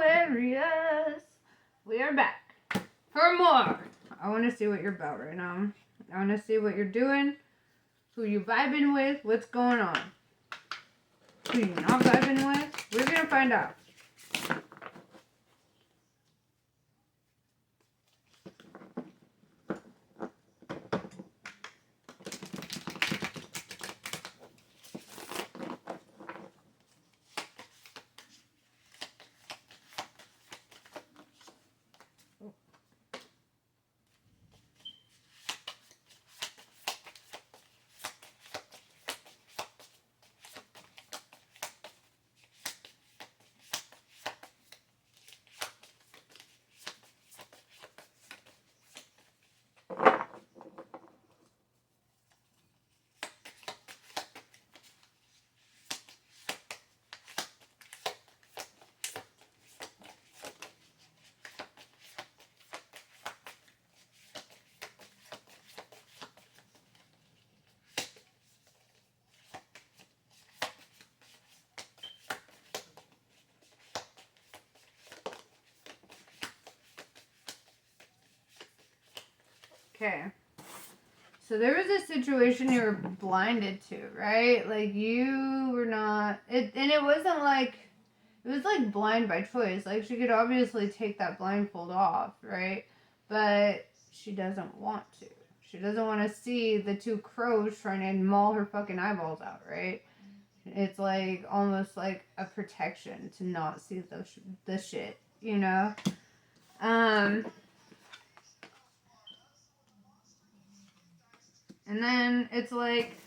Aquarius. We are back for more. I want to see what you're about right now. I want to see what you're doing, who you vibing with, what's going on. Who you not vibing with? We're going to find out. Okay. So there was a situation you were blinded to, right? Like you were not, and it wasn't like, it was like blind by choice. Like she could obviously take that blindfold off, right? But she doesn't want to. She doesn't want to see the two crows trying to maul her fucking eyeballs out, right? It's like almost like a protection to not see the shit, you know? And then it's like,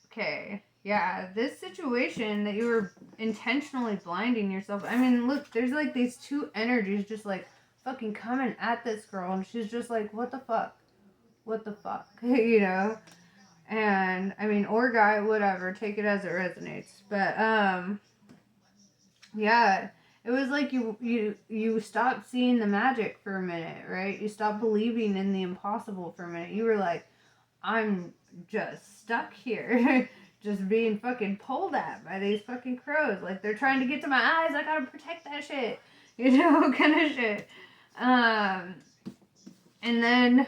okay, yeah, this situation that you were intentionally blinding yourself. I mean, look, there's like these two energies just like fucking coming at this girl, and she's just like, what the fuck? What the fuck? You know? And I mean, or guy, whatever, take it as it resonates. But yeah, it was like you stopped seeing the magic for a minute, right? You stopped believing in the impossible for a minute. You were like, I'm just stuck here, just being fucking pulled at by these fucking crows. Like, they're trying to get to my eyes. I gotta protect that shit. You know, kind of shit. And then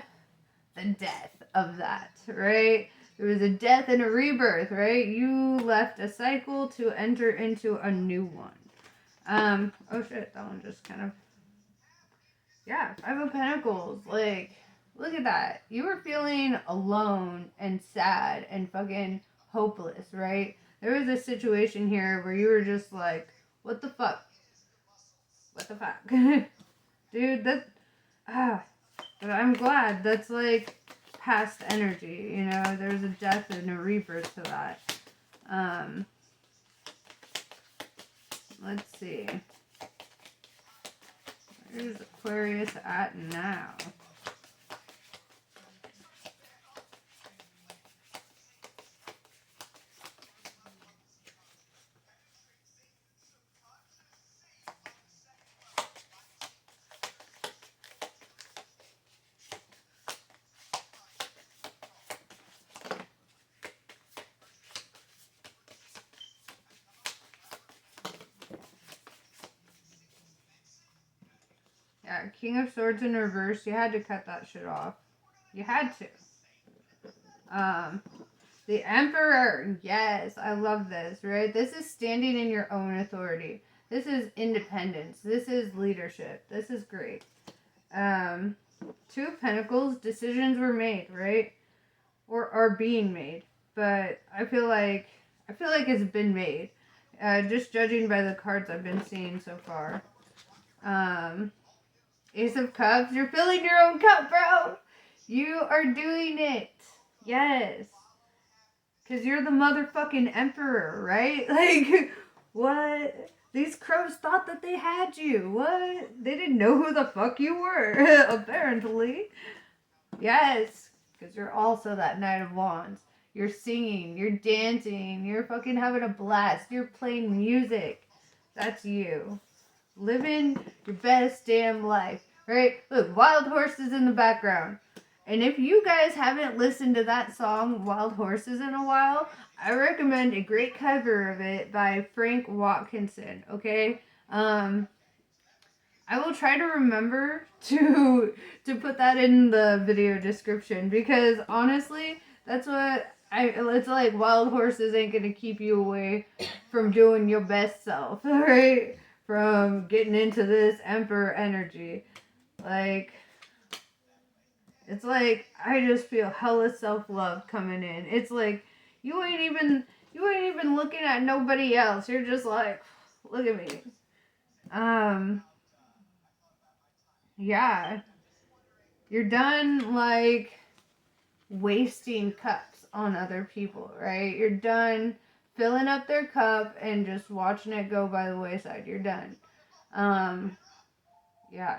the death of that, right? There was a death and a rebirth, right? You left a cycle to enter into a new one. Oh shit, that one just kind of, yeah, Five of Pentacles, like, look at that. You were feeling alone and sad and fucking hopeless, right? There was a situation here where you were just like, what the fuck? What the fuck? Dude, but I'm glad that's like past energy, you know? There's a death and a rebirth to that. Let's see. Where's Aquarius at now? Yeah, King of Swords in reverse. You had to cut that shit off. You had to. The Emperor. Yes, I love this, right? This is standing in your own authority. This is independence. This is leadership. This is great. Two of Pentacles. Decisions were made, right? Or are being made. But I feel like it's been made. Just judging by the cards I've been seeing so far. Ace of Cups. You're filling your own cup, bro. You are doing it. Yes. Because you're the motherfucking emperor, right? Like, what? These crows thought that they had you. What? They didn't know who the fuck you were, apparently. Yes. Because you're also that Knight of Wands. You're singing. You're dancing. You're fucking having a blast. You're playing music. That's you. Living your best damn life, right? Look, Wild Horses in the background. And if you guys haven't listened to that song, Wild Horses, in a while, I recommend a great cover of it by Frank Watkinson, okay? I will try to remember to put that in the video description, because honestly, that's what it's like. Wild horses ain't gonna keep you away from doing your best self, right? From getting into this Emperor energy. Like, it's like I just feel hella self-love coming in. It's like you ain't even looking at nobody else. You're just like, look at me. Yeah. You're done, like, wasting cups on other people, right? You're done filling up their cup and just watching it go by the wayside. You're done. Yeah.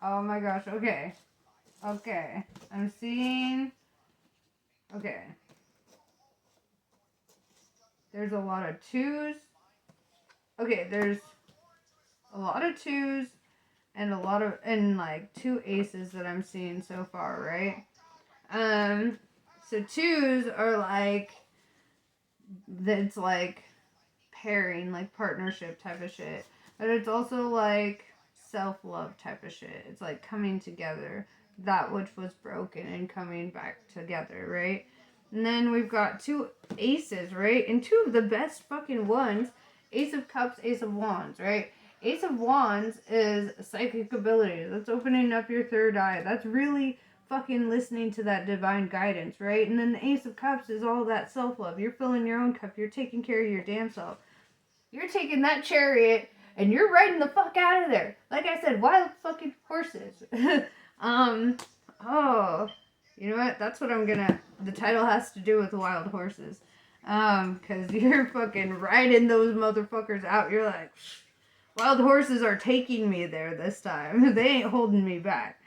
Oh my gosh, okay. Okay. I'm seeing... Okay. There's a lot of twos. Okay, there's a lot of twos and like 2 aces that I'm seeing so far, right? So twos are like, it's like pairing, like partnership type of shit. But it's also like self-love type of shit. It's like coming together, that which was broken and coming back together, right? And then we've got 2 aces, right? And 2 of the best fucking ones, Ace of Cups, Ace of Wands, right? Ace of Wands is psychic ability. That's opening up your third eye. That's really fucking listening to that divine guidance, right? And then the Ace of Cups is all that self-love. You're filling your own cup. You're taking care of your damn self. You're taking that chariot and you're riding the fuck out of there. Like I said, wild fucking horses. Oh, you know what? That's what I'm gonna, the title has to do with wild horses. Cause you're fucking riding those motherfuckers out. You're like, wild horses are taking me there this time. They ain't holding me back.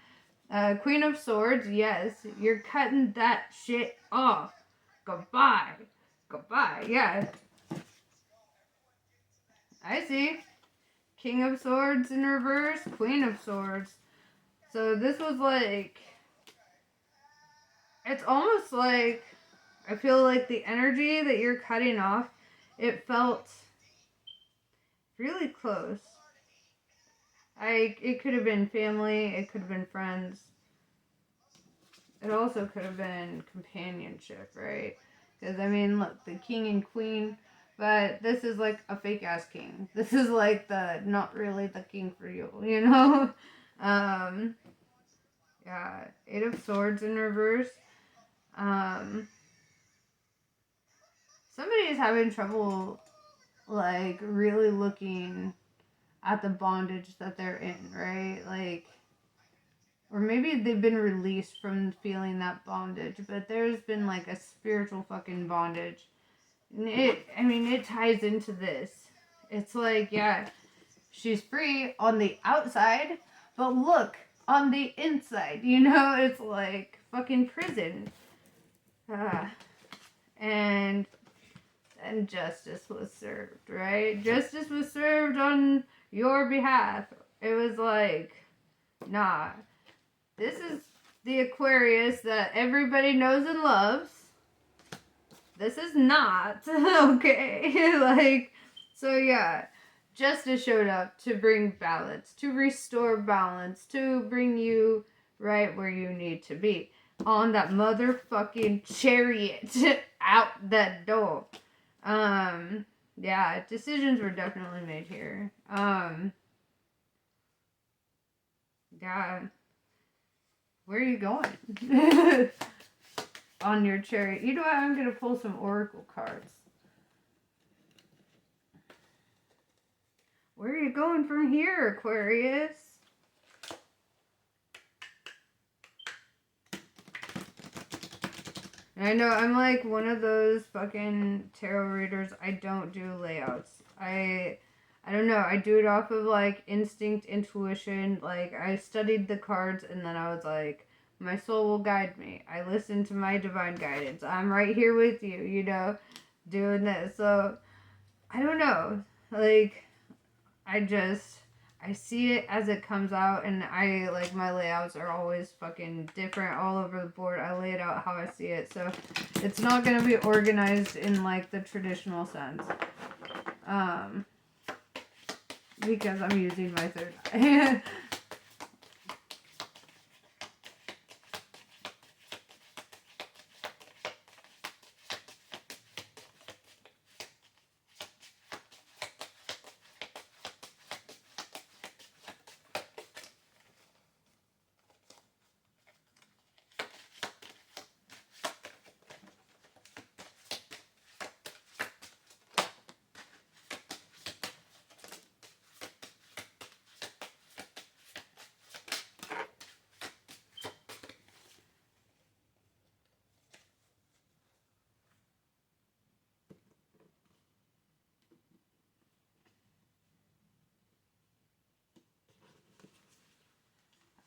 Queen of Swords, yes. You're cutting that shit off. Goodbye. Goodbye, yeah. I see. King of Swords in reverse, Queen of Swords. So this was like, it's almost like, I feel like the energy that you're cutting off, it felt really close. It could have been family, it could have been friends. It also could have been companionship, right? Because, I mean, look, the king and queen, but this is like a fake-ass king. This is like the, not really the king for you, you know? Yeah, 8 of Swords in reverse. Somebody is having trouble, like, really looking at the bondage that they're in, right? Like, or maybe they've been released from feeling that bondage, but there's been like a spiritual fucking bondage. And it ties into this. It's like, yeah, she's free on the outside, but look, on the inside, you know, it's like fucking prison. And justice was served, right? Justice was served on your behalf. It was like, nah, this is the Aquarius that everybody knows and loves. This is not, okay? Like, so yeah, justice showed up to bring balance, to restore balance, to bring you right where you need to be. On that motherfucking chariot out that door. Yeah, decisions were definitely made here. Yeah. Where are you going? On your chariot. You know what? I'm going to pull some oracle cards. Where are you going from here, Aquarius? And I know I'm like one of those fucking tarot readers. I don't do layouts. I don't know. I do it off of like instinct, intuition. Like I studied the cards and then I was like, my soul will guide me. I listen to my divine guidance. I'm right here with you, you know, doing this. So I don't know. Like I see it as it comes out, and I like my layouts are always fucking different all over the board. I lay it out how I see it, so it's not gonna be organized in like the traditional sense. Because I'm using my third eye.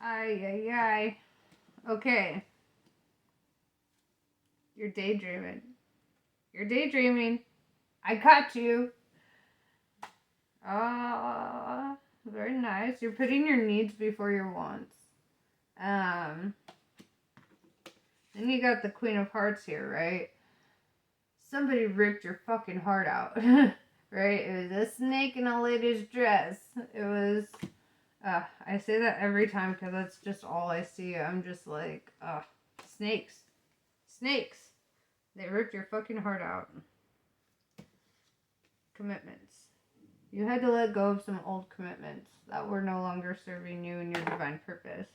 Ay, ay, ay. Okay. You're daydreaming. You're daydreaming. I caught you. Ah, very nice. You're putting your needs before your wants. Then you got the Queen of Hearts here, right? Somebody ripped your fucking heart out. Right? It was a snake in a lady's dress. It was... I say that every time because that's just all I see. I'm just like, snakes. Snakes. They ripped your fucking heart out. Commitments. You had to let go of some old commitments that were no longer serving you and your divine purpose.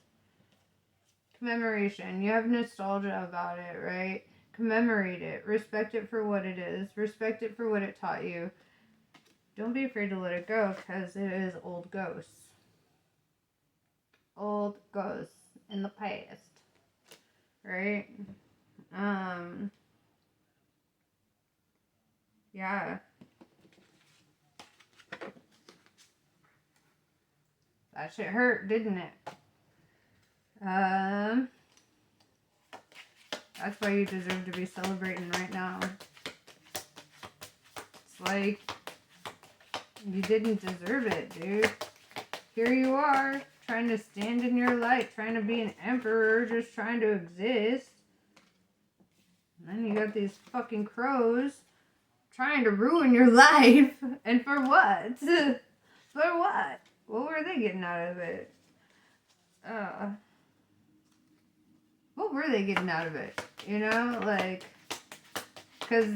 Commemoration. You have nostalgia about it, right? Commemorate it. Respect it for what it is. Respect it for what it taught you. Don't be afraid to let it go because it is old ghosts. Old ghosts in the past. Right? Yeah. That shit hurt, didn't it? That's why you deserve to be celebrating right now. It's like, you didn't deserve it, dude. Here you are, trying to stand in your light, trying to be an emperor, just trying to exist. And then you got these fucking crows trying to ruin your life. And for what? For what? What were they getting out of it? What were they getting out of it? You know, like, because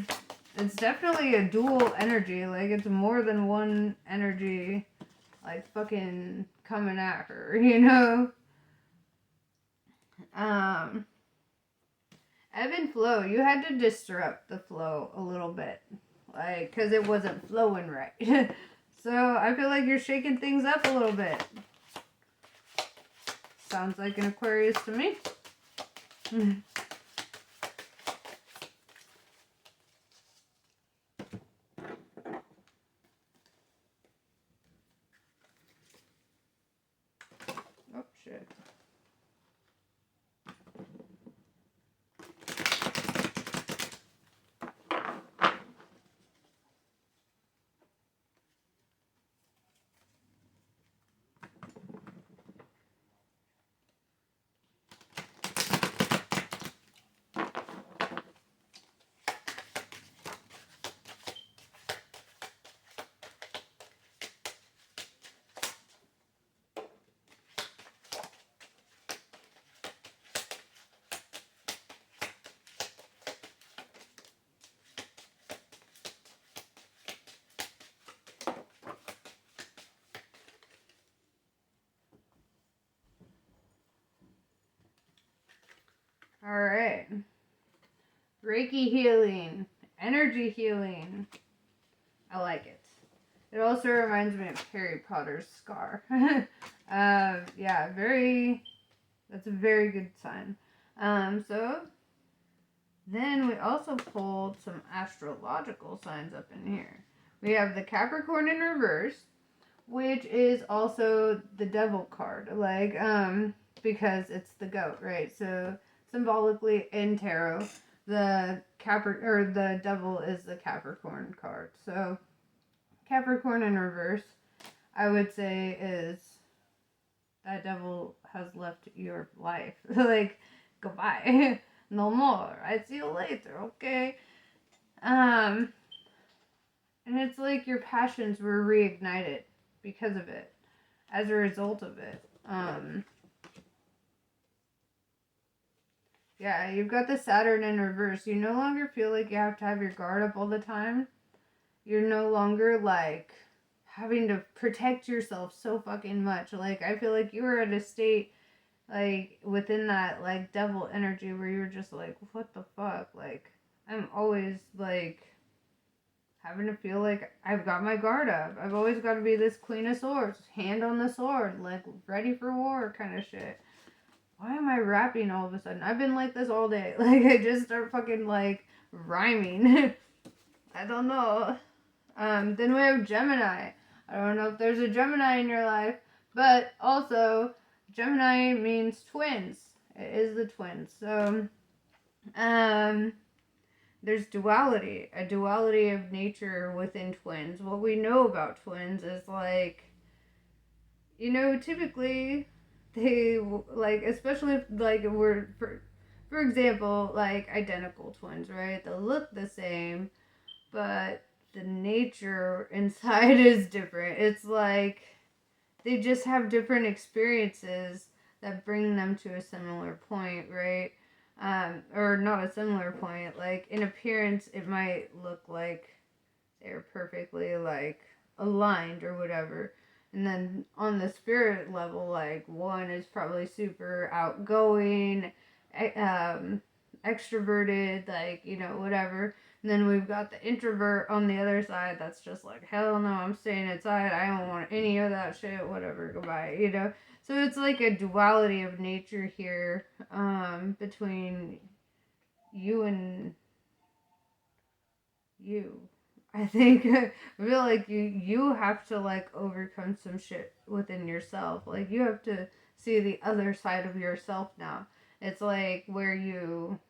it's definitely a dual energy. Like, it's more than one energy, like, fucking coming at her, you know? Ebb and flow. You had to disrupt the flow a little bit. Like, because it wasn't flowing right. So, I feel like you're shaking things up a little bit. Sounds like an Aquarius to me. Oh, shit. All right. Reiki healing. Energy healing. I like it. It also reminds me of Harry Potter's scar. Yeah, that's a very good sign. So, Then we also pulled some astrological signs up in here. We have the Capricorn in reverse, which is also the devil card, like, because it's the goat, right? So symbolically in tarot, the the devil is the Capricorn card. So Capricorn in reverse, I would say, is that devil has left your life. Like, goodbye. No more. I see you later, okay? And it's like your passions were reignited because of it, as a result of it. Yeah, you've got the Saturn in reverse. You no longer feel like you have to have your guard up all the time. You're no longer like having to protect yourself so fucking much. Like, I feel like you were at a state like within that like devil energy where you're just like, what the fuck? Like, I'm always like having to feel like I've got my guard up. I've always got to be this Queen of Swords, hand on the sword, like ready for war kind of shit. Why am I rapping all of a sudden? I've been like this all day. Like, I just start fucking like rhyming. I don't know. Then we have Gemini. I don't know if there's a Gemini in your life, but also Gemini means twins. It is the twins. So, there's duality, a duality of nature within twins. What we know about twins is like, you know, typically they like, especially if like we're for example, like identical twins, right? They'll look the same, but the nature inside is different. It's like they just have different experiences that bring them to a similar point, right? Or not a similar point. Like in appearance, it might look like they're perfectly like aligned or whatever. And then on the spirit level, like one is probably super outgoing, extroverted, like, you know, whatever. And then we've got the introvert on the other side that's just like, hell no, I'm staying inside. I don't want any of that shit, whatever, goodbye, you know? So it's like a duality of nature here, between you and you. I think I feel like you have to like overcome some shit within yourself. Like you have to see the other side of yourself now. It's like where you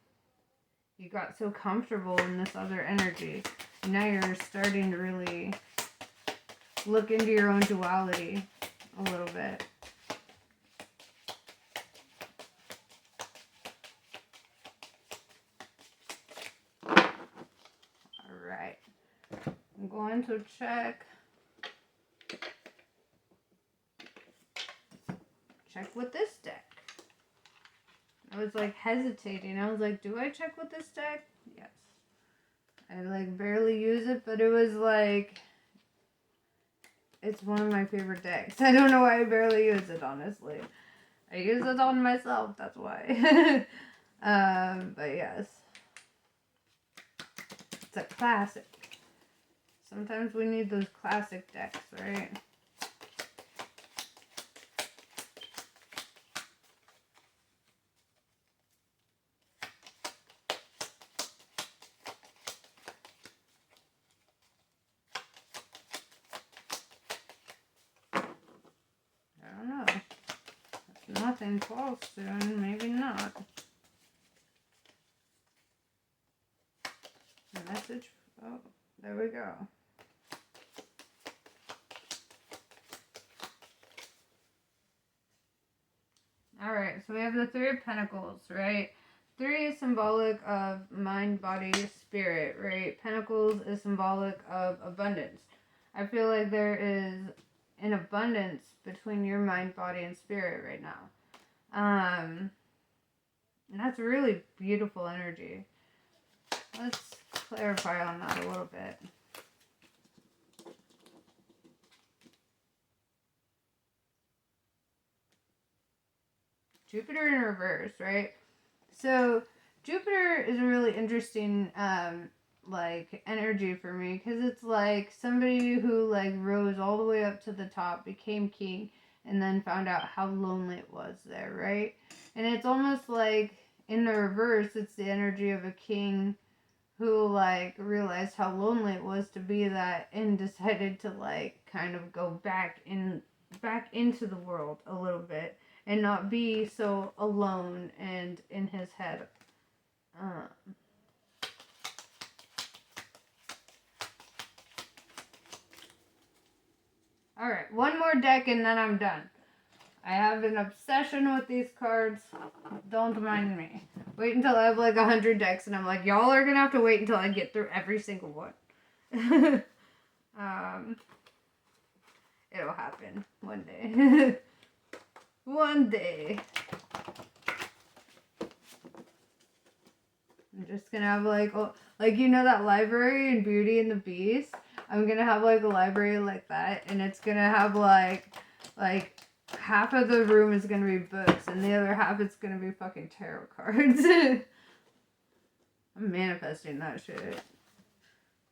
got so comfortable in this other energy. Now you're starting to really look into your own duality a little bit. Alright. I'm going to check with this deck. I was like hesitating. I was like, do I check with this deck? Yes. I like barely use it, but it was like, it's one of my favorite decks. I don't know why I barely use it, honestly. I use it on myself, that's why. But yes. It's a classic. Sometimes we need those classic decks, right? Nothing falls soon, maybe not. Message, oh, there we go. Alright, so we have the Three of Pentacles, right? Three is symbolic of mind, body, spirit, right? Pentacles is symbolic of abundance. I feel like there is an abundance between your mind, body, and spirit right now. And that's really beautiful energy. Let's clarify on that a little bit. Jupiter in reverse, right? So Jupiter is a really interesting like energy for me, because it's like somebody who like rose all the way up to the top, became king, and then found out how lonely it was there, right? And it's almost like in the reverse, it's the energy of a king who, like, realized how lonely it was to be that and decided to, like, kind of go back into the world a little bit and not be so alone and in his head. Alright, one more deck and then I'm done. I have an obsession with these cards. Don't mind me. Wait until I have like 100 decks and I'm like, y'all are gonna have to wait until I get through every single one. It'll happen one day. One day. I'm just gonna have like, you know that library in Beauty and the Beast? I'm gonna have like a library like that, and it's gonna have like half of the room is gonna be books, and the other half is gonna be fucking tarot cards. I'm manifesting that shit.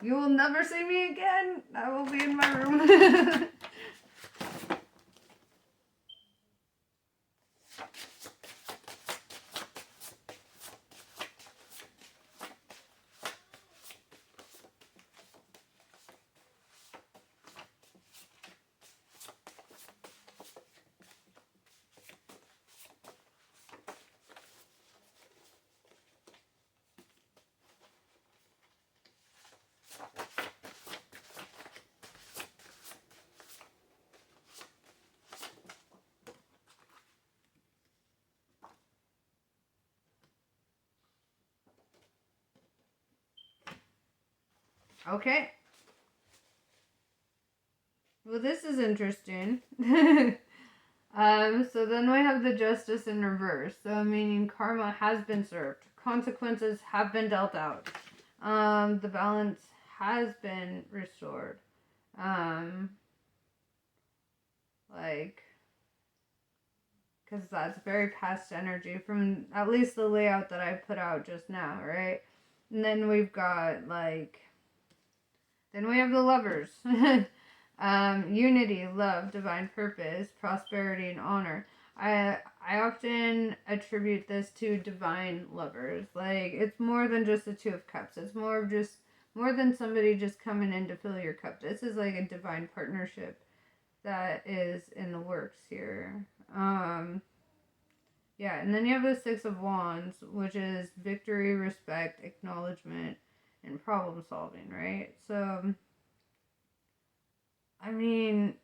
You will never see me again. I will be in my room. Okay. Well, this is interesting. So then we have the Justice in reverse. So meaning karma has been served. Consequences have been dealt out. The balance has been restored. Because that's very past energy from at least the layout that I put out just now, right? And then we've got then we have the Lovers. Unity, love, divine purpose, prosperity, and honor. I often attribute this to divine lovers. Like, it's more than just the Two of Cups. It's more than somebody just coming in to fill your cup. This is like a divine partnership that is in the works here. Yeah, and then you have the Six of Wands, which is victory, respect, acknowledgement, and problem solving, right? So, I mean,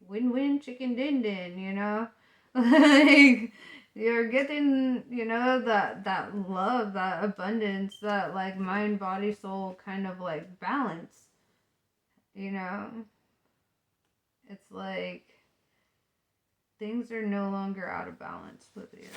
win-win chicken din-din, you know? Like, you're getting, you know, that love, that abundance, that, like, mind, body, soul kind of, like, balance, you know? It's like things are no longer out of balance with you.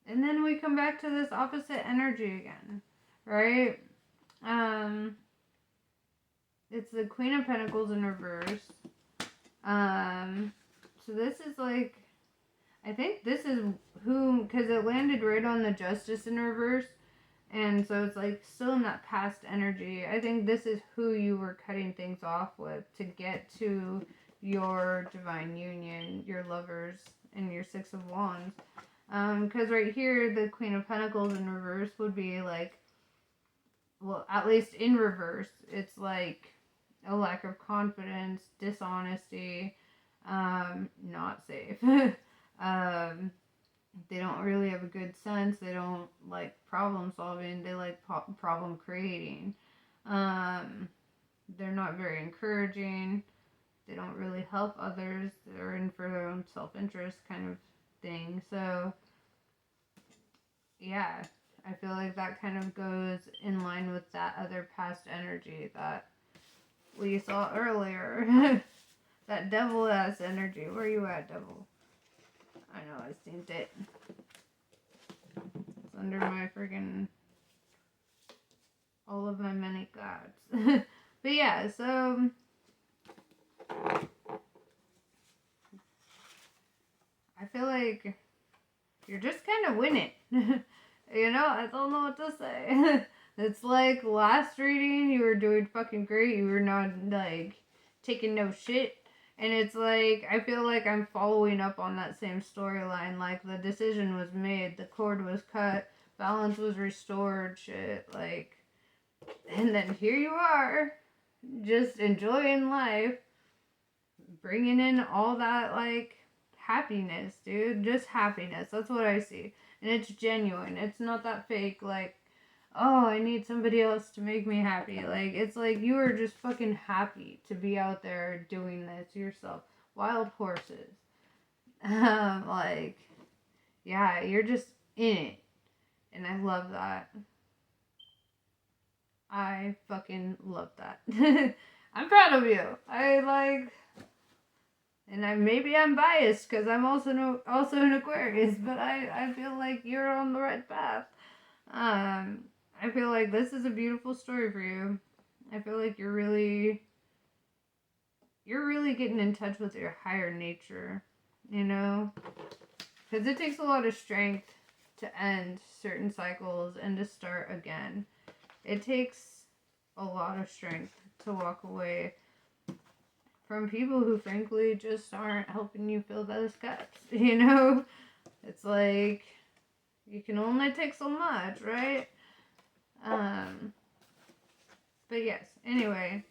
And then we come back to this opposite energy again, right? It's the Queen of Pentacles in reverse. So this is like, I think this is who, because it landed right on the Justice in reverse, and so it's like still in that past energy. I think this is who you were cutting things off with to get to your divine union, your lovers, and your Six of Wands. Because right here, the Queen of Pentacles in reverse would be like, well, at least in reverse, it's like a lack of confidence, dishonesty, not safe. They don't really have a good sense. They don't like problem solving. They like problem creating. They're not very encouraging. They don't really help others. They're in for their own self-interest kind of thing. So, yeah, I feel like that kind of goes in line with that other past energy that we saw earlier. That devil-ass energy. Where you at, devil? I know, I seen it. It's under my freaking... all of my many gods. But yeah, so... I feel like you're just kind of winning. You know, I don't know what to say. It's like last reading, you were doing fucking great. You were not, like, taking no shit. And it's like, I feel like I'm following up on that same storyline. Like, the decision was made, the cord was cut, balance was restored, shit. Like, and then here you are, just enjoying life, bringing in all that, like, happiness, dude. Just happiness. That's what I see. And it's genuine. It's not that fake, like, oh, I need somebody else to make me happy. Like, it's like you are just fucking happy to be out there doing this yourself. Wild horses. Like, yeah, you're just in it. And I love that. I fucking love that. I'm proud of you. I like... And maybe I'm biased because I'm also an Aquarius, but I feel like you're on the right path. I feel like this is a beautiful story for you. I feel like you're really getting in touch with your higher nature, you know? Because it takes a lot of strength to end certain cycles and to start again. It takes a lot of strength to walk away from people who frankly just aren't helping you fill those cups, you know? It's like, you can only take so much, right? But yes, anyway,